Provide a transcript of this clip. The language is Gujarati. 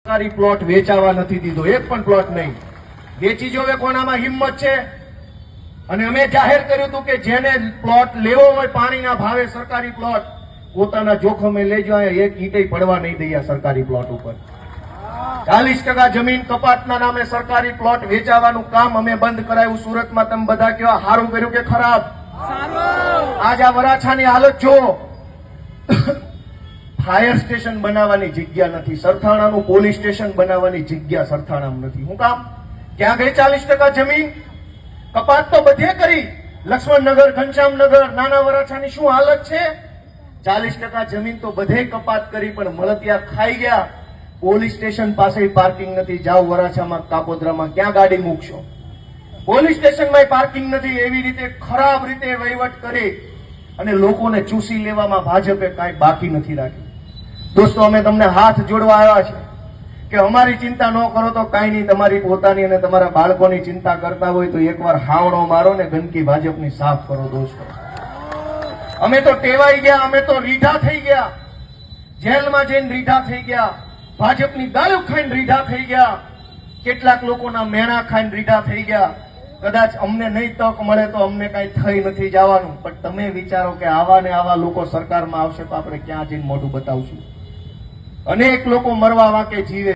સરકારી પ્લોટ વેચાવા નથી દીધો, એક પણ પ્લોટ નહીં. વેચી જોવે કોનામાં હિંમત છે. અને અમે જાહેર કર્યું હતું કે જેને પ્લોટ લેવો હોય પાણીના ભાવે સરકારી પ્લોટ પોતાના જોખમે લેજો, એક ઈંટે પડવા નહીં દઈએ સરકારી પ્લોટ ઉપર. 40% જમીન કપાતના નામે સરકારી પ્લોટ વેચાવાનું કામ અમે બંધ કરાયું સુરતમાં. તમે બધા કેવા સારું કર્યું કે ખરાબ? આજ આ વરાછાની હાલત જો. ફાયર સ્ટેશન બનાવવાની જગ્યા નથી, સરથાણાનું પોલીસ સ્ટેશન બનાવવાની જગ્યા સરથાણામાં નથી. શું કામ? ક્યાં ગઈ 40% જમીન? કપાત તો બધે કરી. લક્ષ્મણનગર, ઘનશ્યામનગર, નાના વરાછાની શું હાલત છે? 40% જમીન તો બધે કપાત કરી, પણ મળતિયા ખાઈ ગયા. પોલીસ સ્ટેશન પાસે પાર્કિંગ નથી. જાઓ વરાછામાં, કાપોદ્રામાં, ક્યાં ગાડી મૂકશો? પોલીસ સ્ટેશનમાં પાર્કિંગ નથી. એવી રીતે ખરાબ રીતે વહીવટ કરી અને લોકોને ચૂસી લેવામાં ભાજપે કાંઈ બાકી નથી રાખ્યું. દોસ્તો, અમે તમને હાથ જોડવા આવ્યા છે કે અમારી ચિંતા ન કરો તો કાંઈ નહીં, તમારી પોતાની અને તમારા બાળકોની ચિંતા કરતા હોય તો એકવાર હાવડો મારો ને ગંદકી ભાજપની સાફ કરો. દોસ્તો, અમે તો ટેવાઈ ગયા, અમે તો રીઢા થઈ ગયા, જેલમાં જઈને રીઢા થઈ ગયા, ભાજપની ગાળો ખાઈને રીઢા થઈ ગયા, કેટલાક લોકોના મેણા ખાઈને રીઢા થઈ ગયા. કદાચ અમને નહીં તક મળે તો અમને કઈ થઈ નથી જવાનું, પણ તમે વિચારો કે આવા ને આવા લોકો સરકારમાં આવશે તો આપણે ક્યાં જઈને મોઢું બતાવશું? અનેક લોકો મરવા વાંકે જીવે.